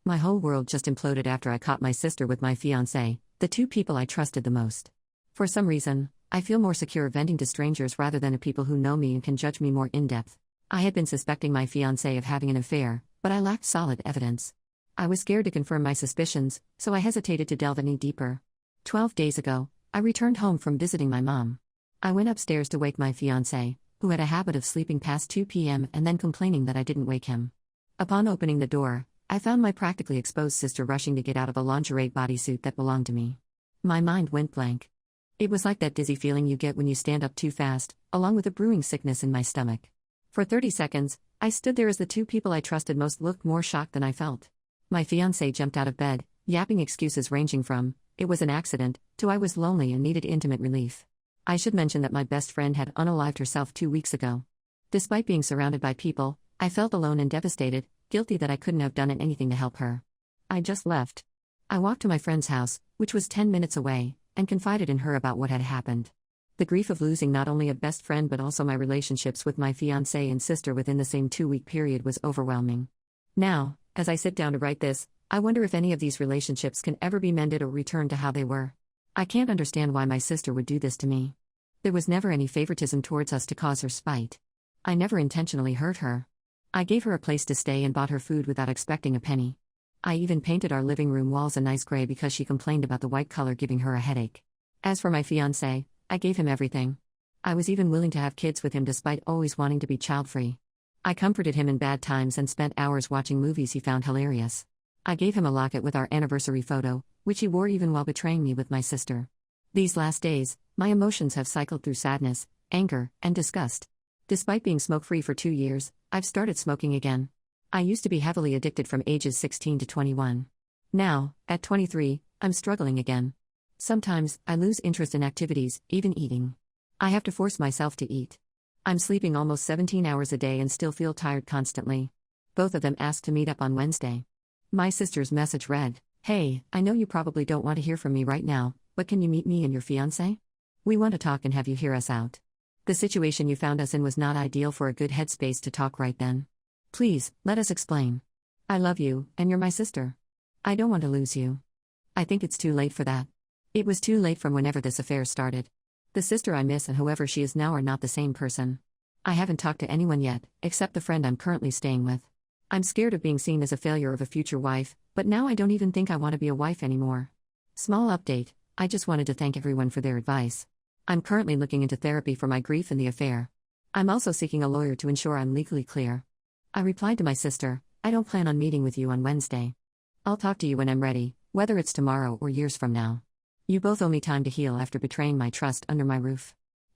My whole world just imploded after I caught my sister with my fiancé, the two people I trusted the most. For some reason, I feel more secure venting to strangers rather than to people who know me and can judge me more in depth. I had been suspecting my fiancé of having an affair, but I lacked solid evidence. I was scared to confirm my suspicions, so I hesitated to delve any deeper. 12 days ago, I returned home from visiting my mom. I went upstairs to wake my fiancé, who had a habit of sleeping past 2 p.m. and then complaining that I didn't wake him. Upon opening the door, I found my practically exposed sister rushing to get out of a lingerie bodysuit that belonged to me. My mind went blank. It was like that dizzy feeling you get when you stand up too fast, along with a brewing sickness in my stomach. For 30 seconds, I stood there as the two people I trusted most looked more shocked than I felt. My fiancé jumped out of bed, yapping excuses ranging from, "It was an accident," to "I was lonely and needed intimate relief." I should mention that my best friend had unalived herself 2 weeks ago. Despite being surrounded by people, I felt alone and devastated, guilty that I couldn't have done anything to help her. I just left. I walked to my friend's house, which was 10 minutes away, and confided in her about what had happened. The grief of losing not only a best friend but also my relationships with my fiancé and sister within the same 2-week period was overwhelming. Now, as I sit down to write this, I wonder if any of these relationships can ever be mended or returned to how they were. I can't understand why my sister would do this to me. There was never any favoritism towards us to cause her spite. I never intentionally hurt her. I gave her a place to stay and bought her food without expecting a penny. I even painted our living room walls a nice gray because she complained about the white color giving her a headache. As for my fiancé, I gave him everything. I was even willing to have kids with him despite always wanting to be child-free. I comforted him in bad times and spent hours watching movies he found hilarious. I gave him a locket with our anniversary photo, which he wore even while betraying me with my sister. These last days, my emotions have cycled through sadness, anger, and disgust. Despite being smoke-free for 2 years, I've started smoking again. I used to be heavily addicted from ages 16 to 21. Now, at 23, I'm struggling again. Sometimes, I lose interest in activities, even eating. I have to force myself to eat. I'm sleeping almost 17 hours a day and still feel tired constantly. Both of them asked to meet up on Wednesday. My sister's message read, "Hey, I know you probably don't want to hear from me right now, but can you meet me and your fiancé? We want to talk and have you hear us out. The situation you found us in was not ideal for a good headspace to talk right then. Please, let us explain. I love you, and you're my sister. I don't want to lose you. I think it's too late for that. It was too late from whenever this affair started. The sister I miss and whoever she is now are not the same person. I haven't talked to anyone yet, except the friend I'm currently staying with. I'm scared of being seen as a failure of a future wife, but now I don't even think I want to be a wife anymore." Small update, I just wanted to thank everyone for their advice. I'm currently looking into therapy for my grief and the affair. I'm also seeking a lawyer to ensure I'm legally clear. I replied to my sister, "I don't plan on meeting with you on Wednesday. I'll talk to you when I'm ready, whether it's tomorrow or years from now. You both owe me time to heal after betraying my trust under my roof.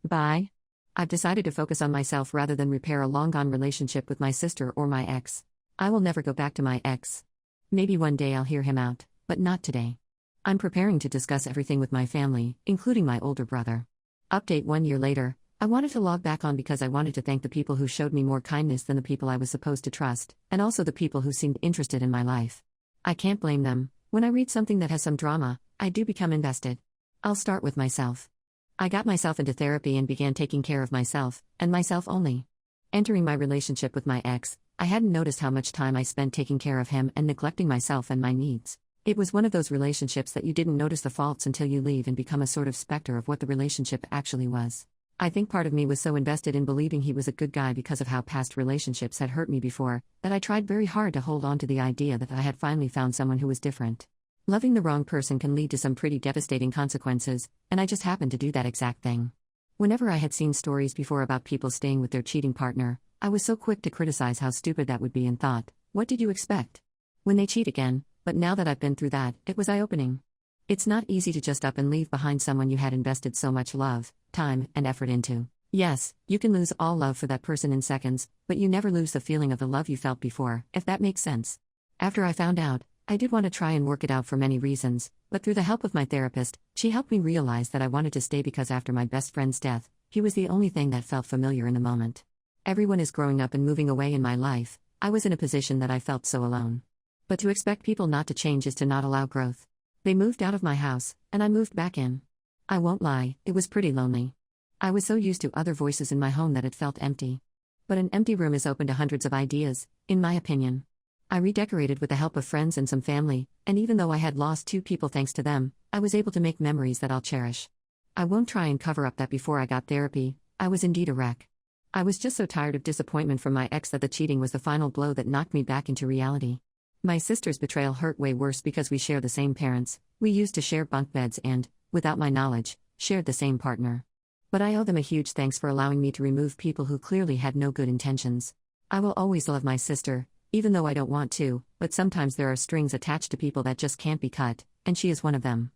Bye." I've decided to focus on myself rather than repair a long-gone relationship with my sister or my ex. I will never go back to my ex. Maybe one day I'll hear him out, but not today. I'm preparing to discuss everything with my family, including my older brother. Update 1 year later, I wanted to log back on because I wanted to thank the people who showed me more kindness than the people I was supposed to trust, and also the people who seemed interested in my life. I can't blame them. When I read something that has some drama, I do become invested. I'll start with myself. I got myself into therapy and began taking care of myself, and myself only. Entering my relationship with my ex, I hadn't noticed how much time I spent taking care of him and neglecting myself and my needs. It was one of those relationships that you didn't notice the faults until you leave and become a sort of specter of what the relationship actually was. I think part of me was so invested in believing he was a good guy because of how past relationships had hurt me before, that I tried very hard to hold on to the idea that I had finally found someone who was different. Loving the wrong person can lead to some pretty devastating consequences, and I just happened to do that exact thing. Whenever I had seen stories before about people staying with their cheating partner, I was so quick to criticize how stupid that would be and thought, what did you expect? When they cheat again, but now that I've been through that, it was eye-opening. It's not easy to just up and leave behind someone you had invested so much love, time, and effort into. Yes, you can lose all love for that person in seconds, but you never lose the feeling of the love you felt before, if that makes sense. After I found out, I did want to try and work it out for many reasons, but through the help of my therapist, she helped me realize that I wanted to stay because after my best friend's death, he was the only thing that felt familiar in the moment. Everyone is growing up and moving away in my life. I was in a position that I felt so alone. But to expect people not to change is to not allow growth. They moved out of my house, and I moved back in. I won't lie, it was pretty lonely. I was so used to other voices in my home that it felt empty. But an empty room is open to hundreds of ideas, in my opinion. I redecorated with the help of friends and some family, and even though I had lost 2 people thanks to them, I was able to make memories that I'll cherish. I won't try and cover up that before I got therapy, I was indeed a wreck. I was just so tired of disappointment from my ex that the cheating was the final blow that knocked me back into reality. My sister's betrayal hurt way worse because we share the same parents, we used to share bunk beds and, without my knowledge, shared the same partner. But I owe them a huge thanks for allowing me to remove people who clearly had no good intentions. I will always love my sister, even though I don't want to, but sometimes there are strings attached to people that just can't be cut, and she is one of them.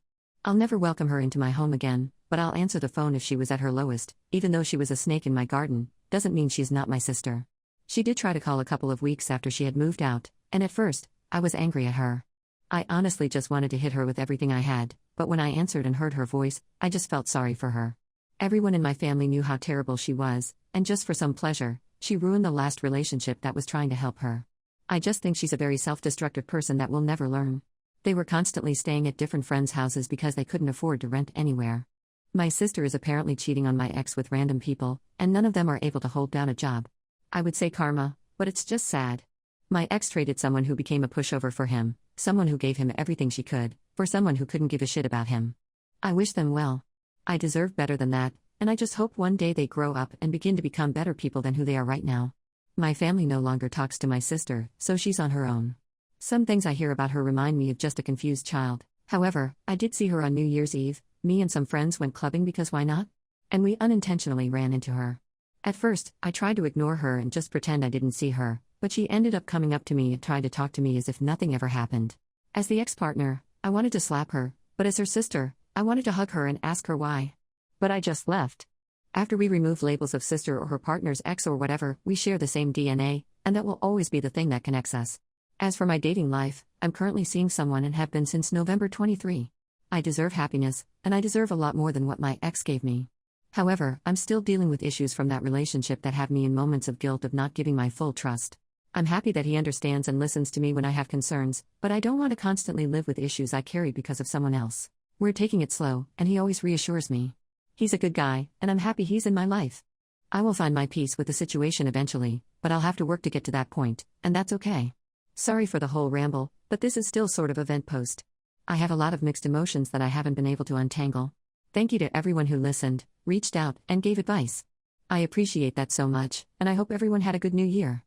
I'll never welcome her into my home again, but I'll answer the phone if she was at her lowest, even though she was a snake in my garden, doesn't mean she's not my sister. She did try to call a couple of weeks after she had moved out, and at first, I was angry at her. I honestly just wanted to hit her with everything I had, but when I answered and heard her voice, I just felt sorry for her. Everyone in my family knew how terrible she was, and just for some pleasure, she ruined the last relationship that was trying to help her. I just think she's a very self-destructive person that will never learn. They were constantly staying at different friends' houses because they couldn't afford to rent anywhere. My sister is apparently cheating on my ex with random people, and none of them are able to hold down a job. I would say karma, but it's just sad. My ex traded someone who became a pushover for him, someone who gave him everything she could, for someone who couldn't give a shit about him. I wish them well. I deserve better than that, and I just hope one day they grow up and begin to become better people than who they are right now. My family no longer talks to my sister, so she's on her own. Some things I hear about her remind me of just a confused child. However, I did see her on New Year's Eve. Me and some friends went clubbing because why not? And we unintentionally ran into her. At first, I tried to ignore her and just pretend I didn't see her, but she ended up coming up to me and tried to talk to me as if nothing ever happened. As the ex-partner, I wanted to slap her, but as her sister, I wanted to hug her and ask her why. But I just left. After we remove labels of sister or her partner's ex or whatever, we share the same DNA, and that will always be the thing that connects us. As for my dating life, I'm currently seeing someone and have been since November 23. I deserve happiness, and I deserve a lot more than what my ex gave me. However, I'm still dealing with issues from that relationship that have me in moments of guilt of not giving my full trust. I'm happy that he understands and listens to me when I have concerns, but I don't want to constantly live with issues I carry because of someone else. We're taking it slow, and he always reassures me. He's a good guy, and I'm happy he's in my life. I will find my peace with the situation eventually, but I'll have to work to get to that point, and that's okay. Sorry for the whole ramble, but this is still sort of a vent post. I have a lot of mixed emotions that I haven't been able to untangle. Thank you to everyone who listened, reached out, and gave advice. I appreciate that so much, and I hope everyone had a good new year.